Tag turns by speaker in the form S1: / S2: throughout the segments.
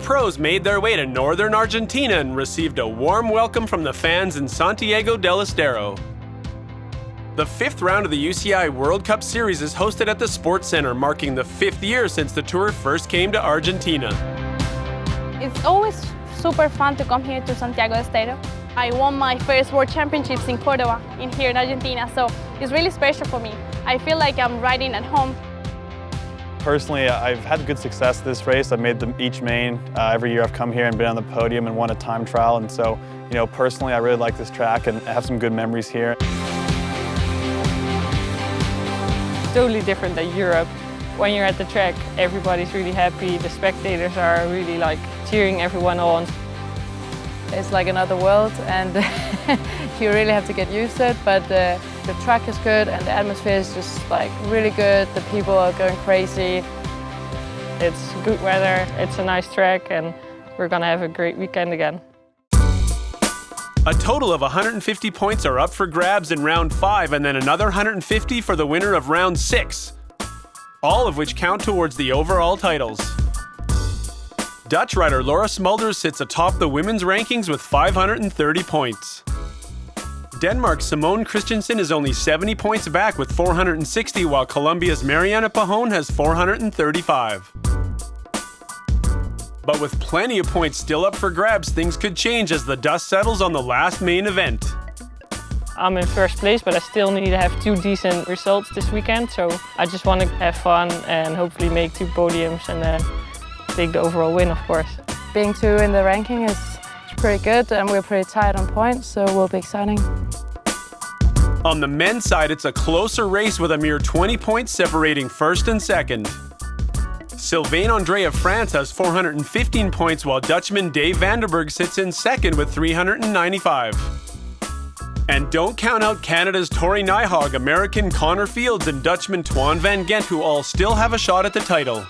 S1: pros made their way to northern Argentina and received a warm welcome from the fans in Santiago del Estero. The fifth round of the UCI World Cup Series is hosted at the Sports Center, marking the 5th year since the tour first came to Argentina.
S2: It's always super fun to come here to Santiago del Estero. I won my first World Championships in Córdoba, here in Argentina, so it's really special for me. I feel like I'm riding at home.
S3: Personally, I've had good success this race. I've made them each main. Every year I've come here and been on the podium and won a time trial. And so, personally, I really like this track and I have some good memories here.
S4: Totally different than Europe. When you're at the track, everybody's really happy. The spectators are really cheering everyone on.
S5: It's like another world, and you really have to get used to it, but the track is good and the atmosphere is just really good. The people are going crazy.
S4: It's good weather, it's a nice track, and we're gonna have a great weekend again.
S1: A total of 150 points are up for grabs in round 5 and then another 150 for the winner of round 6, all of which count towards the overall titles. Dutch rider Laura Smulders sits atop the women's rankings with 530 points. Denmark's Simone Christensen is only 70 points back with 460, while Colombia's Mariana Pajón has 435. But with plenty of points still up for grabs, things could change as the dust settles on the last main event.
S4: I'm in first place, but I still need to have 2 decent results this weekend, so I just want to have fun and hopefully make 2 podiums and then take the overall win, of course.
S5: Being 2 in the ranking is pretty good, and we're pretty tight on points, so it will be exciting.
S1: On the men's side, it's a closer race with a mere 20 points separating first and second. Sylvain André of France has 415 points, while Dutchman Dave Vandenberg sits in second with 395. And don't count out Canada's Tori Nyhog, American Connor Fields, and Dutchman Twan van Gent, who all still have a shot at the title.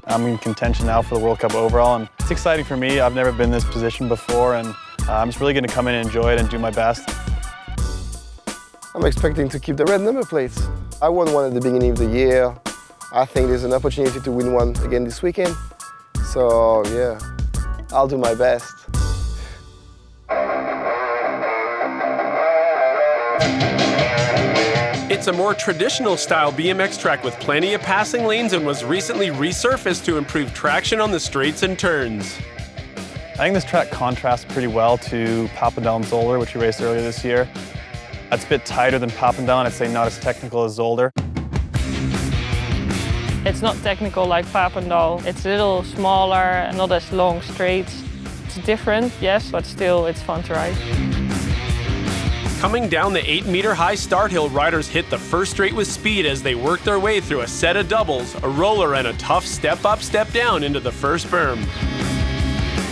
S3: I'm in contention now for the World Cup overall, and it's exciting for me. I've never been in this position before, and I'm just really going to come in and enjoy it and do my best.
S6: I'm expecting to keep the red number plates. I won one at the beginning of the year. I think there's an opportunity to win one again this weekend. So yeah, I'll do my best.
S1: It's a more traditional style BMX track with plenty of passing lanes and was recently resurfaced to improve traction on the straights and turns.
S3: I think this track contrasts pretty well to Papendal and Zolder, which we raced earlier this year. It's a bit tighter than Papendal, and I'd say not as technical as Zolder.
S4: It's not technical like Papendal. It's a little smaller, not as long straights. It's different, yes, but still it's fun to ride.
S1: Coming down the 8-meter-high start hill, riders hit the first straight with speed as they work their way through a set of doubles, a roller, and a tough step-up, step-down into the first berm.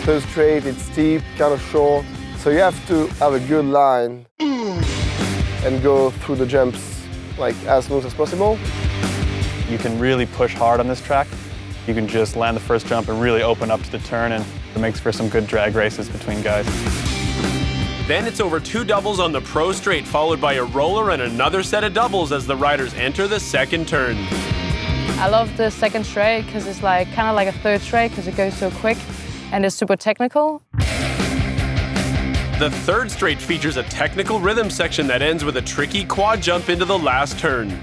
S6: First straight, it's steep, kind of short, so you have to have a good line and go through the jumps as smooth as possible.
S3: You can really push hard on this track. You can just land the first jump and really open up to the turn, and it makes for some good drag races between guys.
S1: Then it's over 2 doubles on the pro straight, followed by a roller and another set of doubles as the riders enter the second turn.
S5: I love the second straight because it's kind of like a third straight because it goes so quick and it's super technical.
S1: The third straight features a technical rhythm section that ends with a tricky quad jump into the last turn.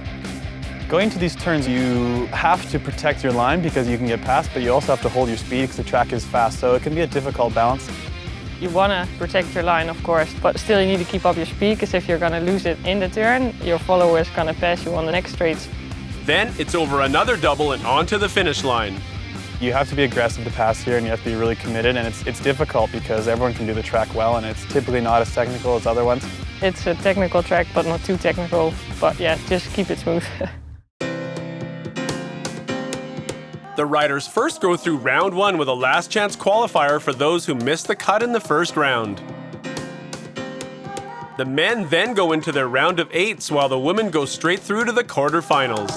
S3: Going to these turns, you have to protect your line because you can get past, but you also have to hold your speed because the track is fast, so it can be a difficult balance.
S4: You want to protect your line, of course, but still you need to keep up your speed because if you're going to lose it in the turn, your follower is going to pass you on the next straights.
S1: Then it's over another double and onto the finish line.
S3: You have to be aggressive to pass here and you have to be really committed, and it's difficult because everyone can do the track well and it's typically not as technical as other ones.
S4: It's a technical track, but not too technical, but yeah, just keep it smooth.
S1: The riders first go through round 1 with a last chance qualifier for those who missed the cut in the first round. The men then go into their round of 8s while the women go straight through to the quarterfinals.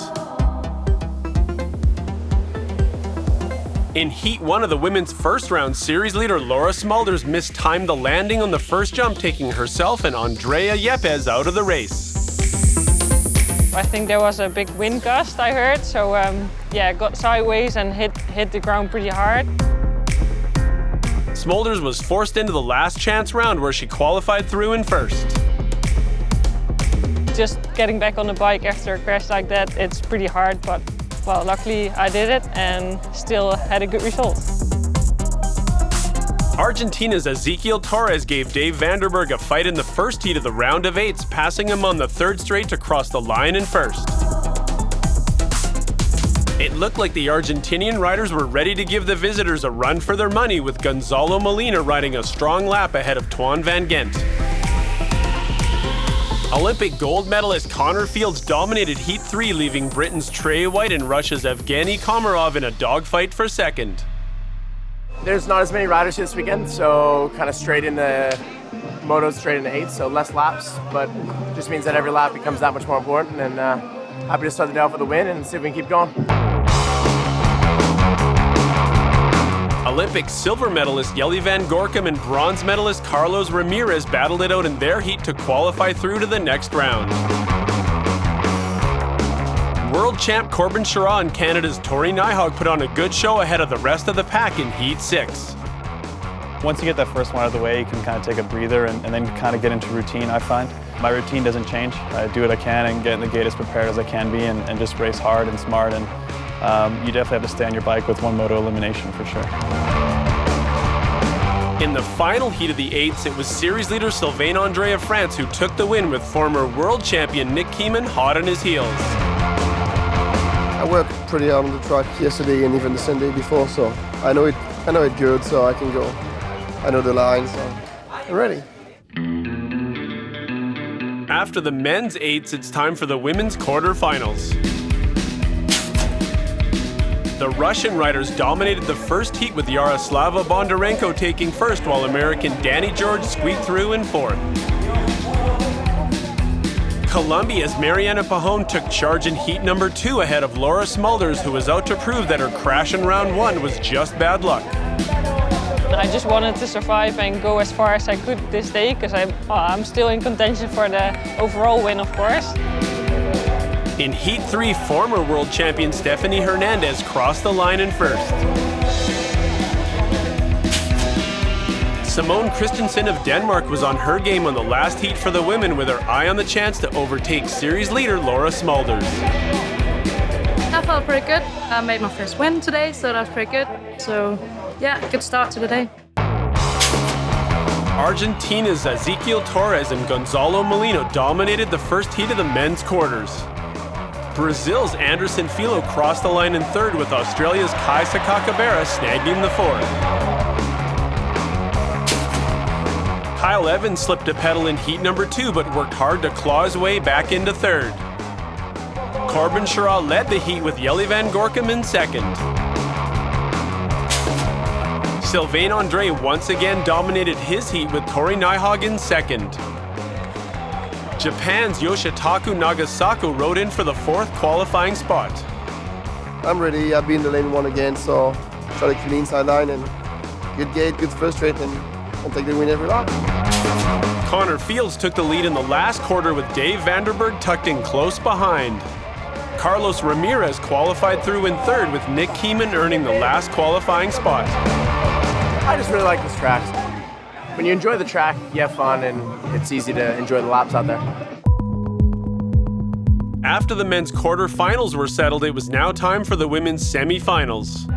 S1: In Heat 1 of the women's first round, series leader Laura Smulders mistimed the landing on the first jump, taking herself and Andrea Yepes out of the race.
S4: I think there was a big wind gust, I heard, so yeah, got sideways and hit the ground pretty hard.
S1: Smulders was forced into the last chance round where she qualified through in first.
S4: Just getting back on the bike after a crash like that, it's pretty hard, but well, luckily I did it and still had a good result.
S1: Argentina's Ezequiel Torres gave Dave Vanderberg a fight in the first heat of the round of eights, passing him on the third straight to cross the line in first. It looked like the Argentinian riders were ready to give the visitors a run for their money, with Gonzalo Molina riding a strong lap ahead of Twan van Gent. Olympic gold medalist Connor Fields dominated Heat 3, leaving Britain's Trey White and Russia's Evgeny Komarov in a dogfight for second.
S7: There's not as many riders here this weekend, so kind of straight into motos, straight into eights, so less laps, but just means that every lap becomes that much more important, and happy to start the day off with a win and see if we can keep going.
S1: Olympic silver medalist Jelle van Gorkum and bronze medalist Carlos Ramirez battled it out in their heat to qualify through to the next round. World champ Corbin Schara and Canada's Tori Nyhog put on a good show ahead of the rest of the pack in Heat 6.
S3: Once you get that first one out of the way, you can kind of take a breather and then kind of get into routine, I find. My routine doesn't change. I do what I can and get in the gate as prepared as I can be and just race hard and smart. And you definitely have to stay on your bike with one moto elimination for sure.
S1: In the final heat of the eights, it was series leader Sylvain André of France who took the win, with former world champion Nick Kieman hot on his heels.
S6: I worked pretty hard on the track yesterday and even the Sunday before, so I know it good, so I can go. I know the lines, so I'm ready.
S1: After the men's eights, it's time for the women's quarterfinals. The Russian riders dominated the first heat, with Yaroslava Bondarenko taking first, while American Danny George squeaked through in fourth. Colombia's Mariana Pajón took charge in heat number 2 ahead of Laura Smulders, who was out to prove that her crash in round 1 was just bad luck.
S4: I just wanted to survive and go as far as I could this day, because I'm still in contention for the overall win, of course.
S1: In Heat 3, former world champion Stephanie Hernandez crossed the line in first. Simone Christensen of Denmark was on her game on the last heat for the women, with her eye on the chance to overtake series leader Laura Smulders.
S8: I felt pretty good. I made my first win today, so that's pretty good. So yeah, good start to the day.
S1: Argentina's Ezequiel Torres and Gonzalo Molina dominated the first heat of the men's quarters. Brazil's Anderson Filo crossed the line in third, with Australia's Kaisa Kakabera snagging the fourth. Kyle Evans slipped a pedal in heat number 2, but worked hard to claw his way back into third. Corbin Schara led the heat, with Jelle van Gorkum in second. Sylvain André once again dominated his heat, with Tori Nyhog in second. Japan's Yoshitaku Nagasaku rode in for the fourth qualifying spot.
S6: I'm ready. I've been in the lane 1 again, so try to clean inside line and good gate, good first straight, and take the win every lap.
S1: Connor Fields took the lead in the last quarter, with Dave Vanderberg tucked in close behind. Carlos Ramirez qualified through in third, with Nick Kieman earning the last qualifying spot.
S7: I just really like this track. When you enjoy the track, you have fun, and it's easy to enjoy the laps out there.
S1: After the men's quarterfinals were settled, it was now time for the women's semifinals.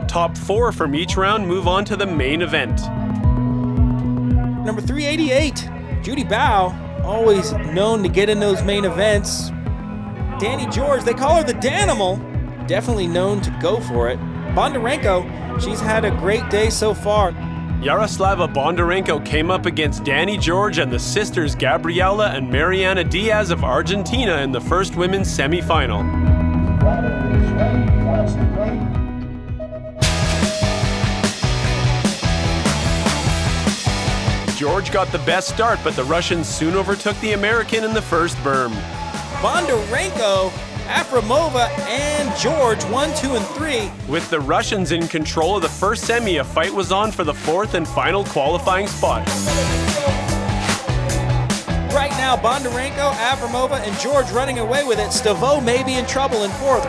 S1: Top 4 from each round move on to the main event.
S9: Number 388, Judy Bao, always known to get in those main events. Danny George, they call her the Danimal, definitely known to go for it. Bondarenko, she's had a great day so far.
S1: Yaroslava Bondarenko came up against Danny George and the sisters Gabriela and Mariana Diaz of Argentina in the first women's semifinal. George got the best start, but the Russians soon overtook the American in the first berm.
S9: Bondarenko, Afremova, and George 1, 2, and 3.
S1: With the Russians in control of the first semi, a fight was on for the fourth and final qualifying spot.
S9: Right now, Bondarenko, Afremova, and George running away with it. Stavo may be in trouble in fourth.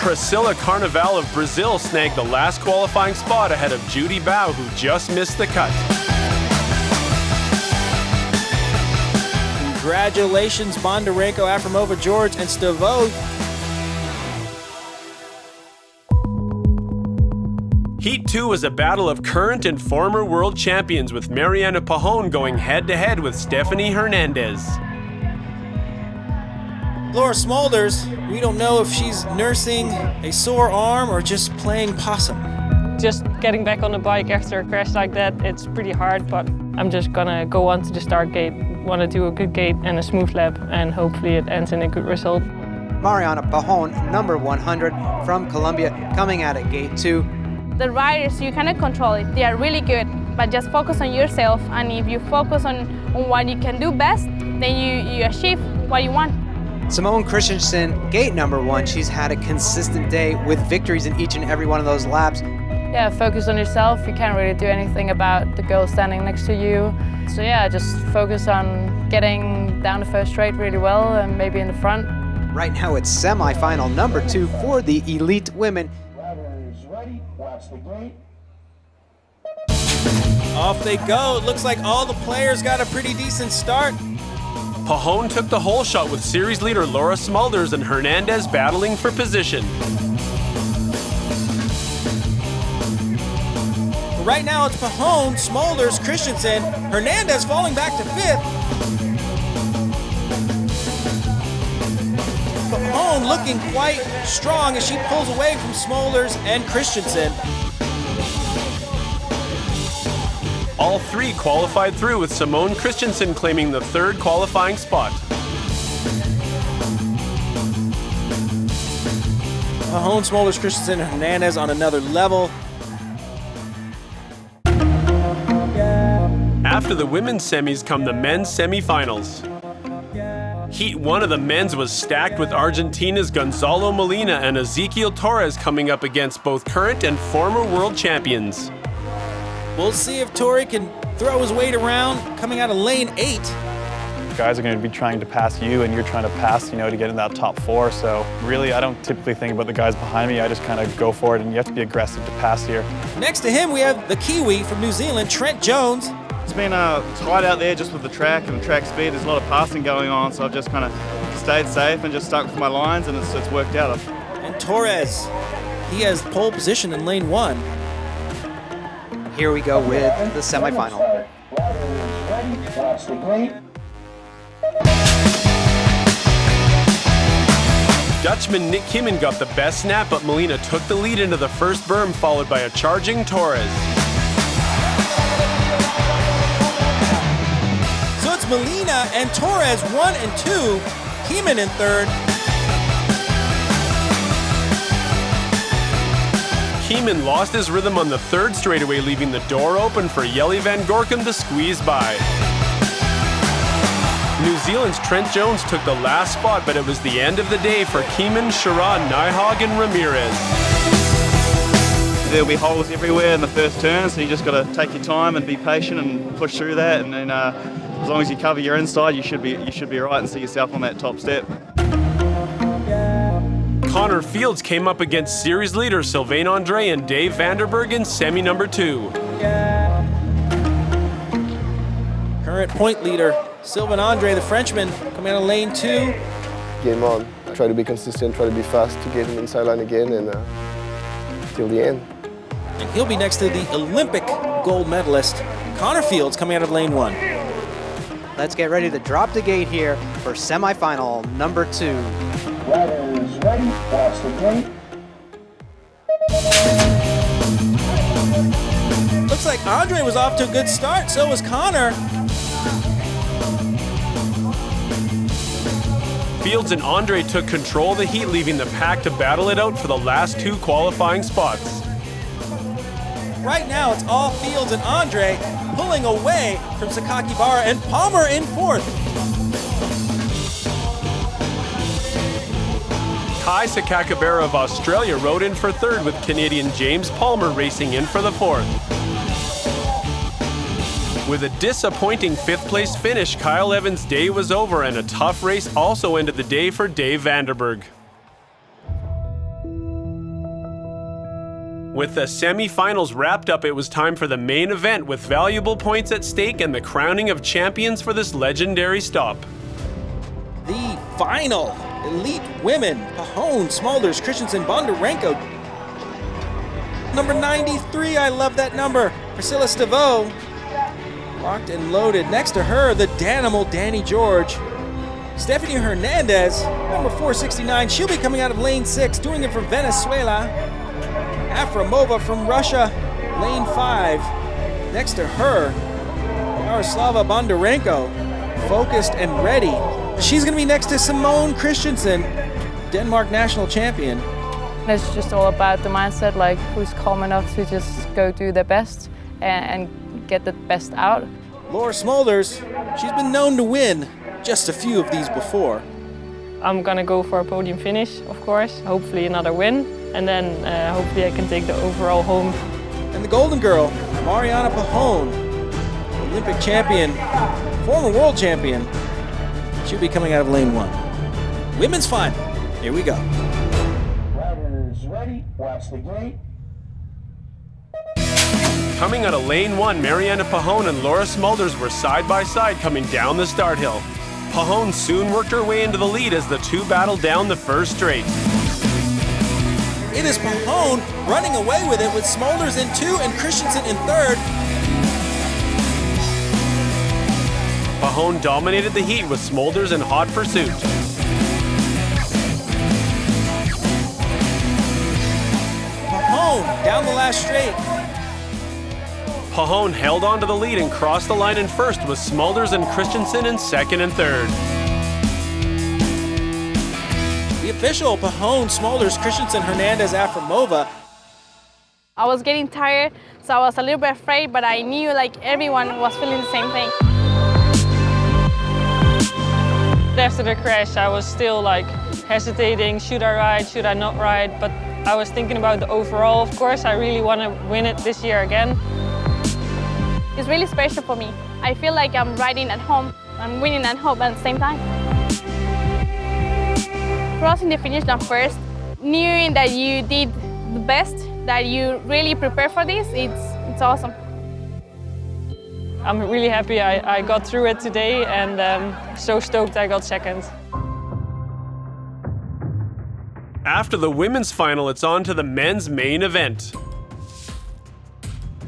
S1: Priscila Carnaval of Brazil snagged the last qualifying spot ahead of Judy Bao, who just missed the cut.
S9: Congratulations, Bondarenko, Afromova, George, and Stavo.
S1: Heat 2 was a battle of current and former world champions, with Mariana Pajón going head-to-head with Stephanie Hernandez.
S9: Laura Smulders, we don't know if she's nursing a sore arm or just playing possum.
S4: Just getting back on the bike after a crash like that, it's pretty hard, but I'm just gonna go on to the start gate. Want to do a good gate and a smooth lap, and hopefully it ends in a good result.
S10: Mariana Pajón, number 100 from Colombia, coming out at gate 2.
S2: The riders, you cannot control it. They are really good, but just focus on yourself, and if you focus on what you can do best, then you achieve what you want.
S10: Simone Christensen, gate number 1. She's had a consistent day with victories in each and every one of those laps.
S5: Yeah, focus on yourself. You can't really do anything about the girl standing next to you. So yeah, just focus on getting down the first straight really well and maybe in the front.
S10: Right now it's semi-final number 2 for the elite women.
S9: Off they go. It looks like all the players got a pretty decent start.
S1: Pajón took the whole shot with series leader Laura Smulders and Hernandez battling for position.
S9: Right now it's Pajón, Smulders, Christensen, Hernandez falling back to 5th. Pajón looking quite strong as she pulls away from Smulders and Christensen.
S1: All three qualified through, with Simone Christensen claiming the third qualifying spot.
S9: Pajón, Smulders, Christensen, and Hernandez on another level.
S1: After the women's semis come the men's semifinals. Heat 1 of the men's was stacked, with Argentina's Gonzalo Molina and Ezequiel Torres coming up against both current and former world champions.
S9: We'll see if Torre can throw his weight around coming out of lane 8.
S3: Guys are going to be trying to pass you, and you're trying to pass, to get in that top 4. So really, I don't typically think about the guys behind me. I just kind of go for it, and you have to be aggressive to pass here.
S9: Next to him, we have the Kiwi from New Zealand, Trent Jones.
S11: It's been tight out there just with the track and the track speed. There's a lot of passing going on, so I've just kind of stayed safe and just stuck with my lines, and it's worked out.
S9: And Torres, he has pole position in lane 1.
S10: Here we go with the semifinal.
S1: Dutchman Nick Kimmen got the best snap, but Molina took the lead into the first berm, followed by a charging Torres.
S9: So it's Molina and Torres 1 and 2, Kimmen in 3rd.
S1: Kimmen lost his rhythm on the third straightaway, leaving the door open for Jelle van Gorkum to squeeze by. New Zealand's Trent Jones took the last spot, but it was the end of the day for Kimmen, Sherrod, Nijhaug, and Ramirez.
S11: There'll be holes everywhere in the first turn, so you just got to take your time and be patient and push through that. And then as long as you cover your inside, you should be right and see yourself on that top step.
S1: Connor Fields came up against series leader Sylvain Andre and Dave Vanderberg in semi number 2.
S9: Current point leader, Sylvain Andre, the Frenchman, coming out of lane 2.
S6: Game on. Try to be consistent, try to be fast to get him inside line again, and till the end.
S9: And he'll be next to the Olympic gold medalist, Connor Fields, coming out of lane 1.
S10: Let's get ready to drop the gate here for semifinal number 2.
S12: Riders ready, watch the gate.
S9: Looks like Andre was off to a good start, so was Connor.
S1: Fields and Andre took control of the heat, leaving the pack to battle it out for the last 2 qualifying spots.
S9: Right now, it's all Fields and Andre pulling away from Sakakibara and Palmer in 4th.
S1: Kai Sakakibara of Australia rode in for 3rd, with Canadian James Palmer racing in for the 4th. With a disappointing 5th place finish, Kyle Evans' day was over, and a tough race also ended the day for Dave Vanderberg. With the semifinals wrapped up, it was time for the main event with valuable points at stake and the crowning of champions for this legendary stop.
S9: The final elite women, Pahone, Smulders, Christensen, Bondarenko. Number 93, I love that number, Priscilla Stavo. Locked and loaded. Next to her, the Danimal, Danny George. Stephanie Hernandez, number 469. She'll be coming out of lane 6, doing it from Venezuela. Afromova from Russia, lane 5. Next to her, Yaroslava Bondarenko, focused and ready. She's going to be next to Simone Christensen, Denmark national champion.
S5: It's just all about the mindset, like who's calm enough to just go do their best and get the best out.
S9: Laura Smulders, she's been known to win just a few of these before.
S4: I'm gonna go for a podium finish, of course, hopefully another win, and then hopefully I can take the overall home.
S9: And the golden girl, Mariana Pahone, Olympic champion, former world champion. She'll be coming out of lane 1. Women's final, here we go.
S12: Riders ready, watch the gate.
S1: Coming out of lane 1, Mariana Pahone and Laura Smulders were side by side coming down the start hill. Pahone soon worked her way into the lead as the two battled down the first straight.
S9: It is Pahone running away with it with Smulders in 2 and Christensen in 3rd.
S1: Pahone dominated the heat with Smulders in hot pursuit.
S9: Pahone down the last straight.
S1: Pahone held on to the lead and crossed the line in first with Smulders and Christensen in 2nd and 3rd.
S9: The official, Pahone, Smulders, Christensen, Hernandez, Afromova.
S2: I was getting tired, so I was a little bit afraid, but I knew like everyone was feeling the same thing.
S4: After the crash, I was still like hesitating, should I ride, should I not ride? But I was thinking about the overall, of course. I really want to win it this year again.
S2: It's really special for me. I feel like I'm riding at home. I'm winning at home at the same time. Crossing the finish line first, knowing that you did the best, that you really prepared for this, it's awesome.
S4: I'm really happy I got through it today and so stoked I got 2nd.
S1: After the women's final, it's on to the men's main event.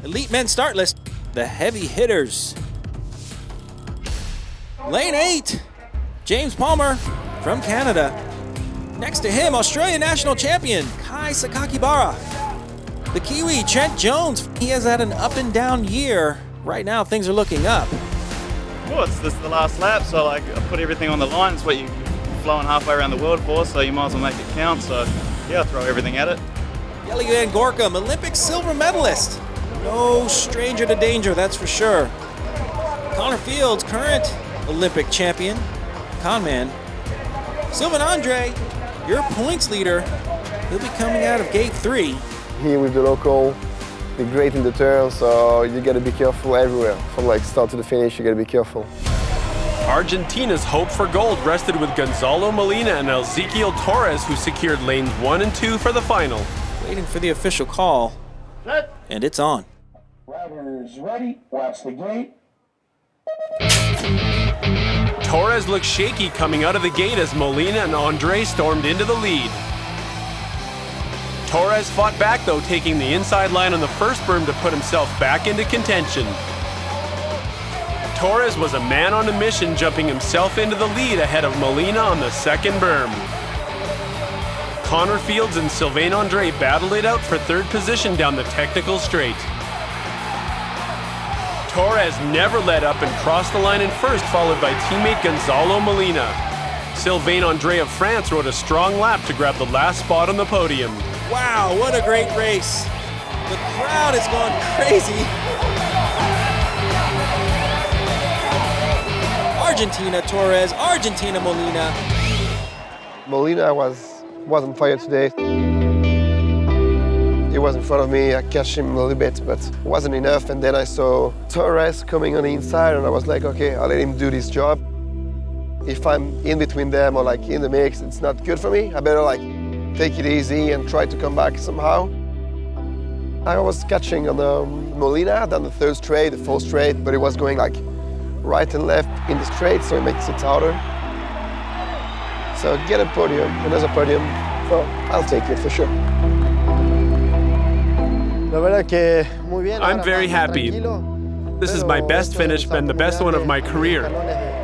S9: Elite men's start list, the heavy hitters. Lane 8, James Palmer from Canada. Next to him, Australian national champion, Kai Sakakibara. The Kiwi, Trent Jones. He has had an up and down year. Right now, things are looking up.
S11: Well, this is the last lap, so like I put everything on the line. It's what you're flowing halfway around the world for, so you might as well make it count. So yeah, throw everything at it.
S9: Jelly Van Gorkum, Olympic silver medalist. No stranger to danger, that's for sure. Connor Fields, current Olympic champion, conman. Sylvain Andre, your points leader. He'll be coming out of gate 3.
S6: Here with the local, they're great in the turn, so you gotta be careful everywhere. From like start to the finish, you gotta be careful.
S1: Argentina's hope for gold rested with Gonzalo Molina and Ezequiel Torres, who secured lanes 1 and 2 for the final.
S9: Waiting for the official call, and it's on.
S12: Riders ready, watch the gate.
S1: Torres looked shaky coming out of the gate as Molina and Andre stormed into the lead. Torres fought back though, taking the inside line on the first berm to put himself back into contention. Torres was a man on a mission, jumping himself into the lead ahead of Molina on the second berm. Connor Fields and Sylvain Andre battled it out for 3rd position down the technical straight. Torres never let up and crossed the line in first, followed by teammate Gonzalo Molina. Sylvain Andre of France rode a strong lap to grab the last spot on the podium.
S9: Wow, what a great race. The crowd is going crazy. Argentina Torres, Argentina Molina.
S6: Molina was on fire today. He was in front of me, I catch him a little bit, but it wasn't enough. And then I saw Torres coming on the inside and I was like, okay, I'll let him do this job. If I'm in between them or like in the mix, it's not good for me. I better like take it easy and try to come back somehow. I was catching on the Molina down the third straight, the fourth straight, but it was going like right and left in the straight, so it makes it harder. So get a podium, another podium, so I'll take it for sure.
S1: I'm very happy. This is my best finish and the best one of my career.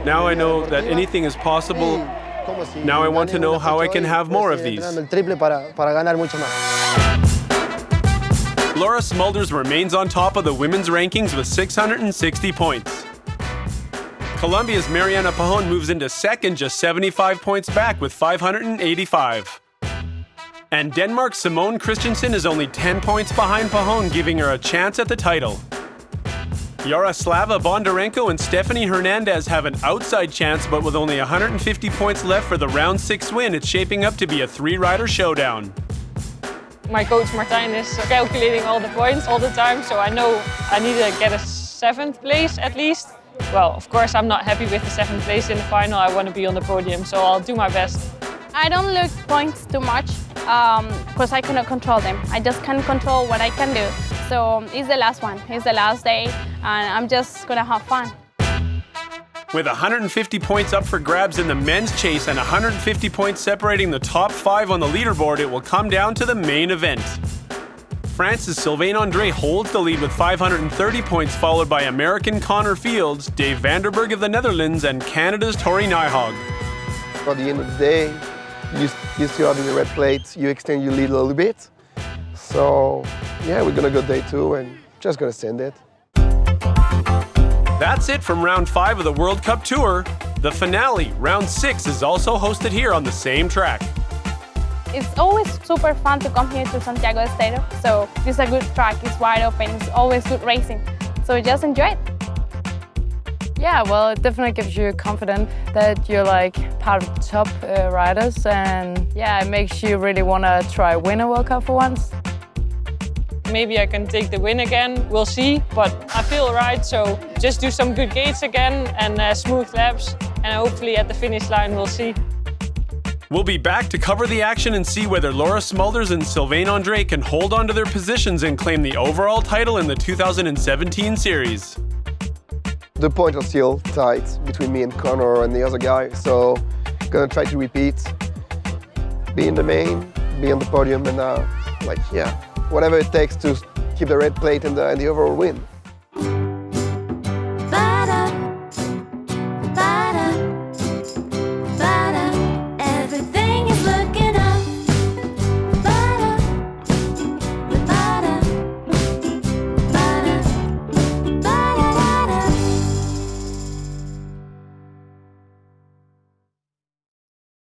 S1: Now I know that anything is possible. Now I want to know how I can have more of these. Laura Smulders remains on top of the women's rankings with 660 points. Colombia's Mariana Pajon moves into second, just 75 points back with 585. And Denmark's Simone Christensen is only 10 points behind Pajon, giving her a chance at the title. Yaroslava Bondarenko and Stephanie Hernandez have an outside chance, but with only 150 points left for the round 6 win, it's shaping up to be a 3-rider showdown.
S4: My coach Martijn is calculating all the points all the time, so I know I need to get a 7th place at least. Well, of course I'm not happy with the 7th place in the final. I want to be on the podium, so I'll do my best.
S2: I don't look points too much because I cannot control them. I just can't control what I can do. So it's the last one, it's the last day, and I'm just gonna have fun.
S1: With 150 points up for grabs in the men's chase and 150 points separating the top 5 on the leaderboard, it will come down to the main event. France's Sylvain André holds the lead with 530 points, followed by American Connor Fields, Dave Vanderberg of the Netherlands, and Canada's Tori Nijhag.
S6: At the end of the day, you still having the red plate, you extend your lead a little bit. So yeah, we're gonna go day 2 and just gonna send it.
S1: That's it from round 5 of the World Cup Tour. The finale, round 6, is also hosted here on the same track.
S2: It's always super fun to come here to Santiago del Estero. So it's a good track, it's wide open, it's always good racing. So just enjoy it.
S5: Yeah, well, it definitely gives you confidence that you're like part of the top riders, and yeah, it makes you really want to try win a World Cup for once.
S4: Maybe I can take the win again, we'll see, but I feel right, so just do some good gates again and smooth laps, and hopefully at the finish line we'll see.
S1: We'll be back to cover the action and see whether Laura Smulders and Sylvain André can hold on to their positions and claim the overall title in the 2017 series.
S6: The points are still tight between me and Connor and the other guy, so gonna try to repeat, be in the main, be on the podium, and whatever it takes to keep the red plate and the overall win.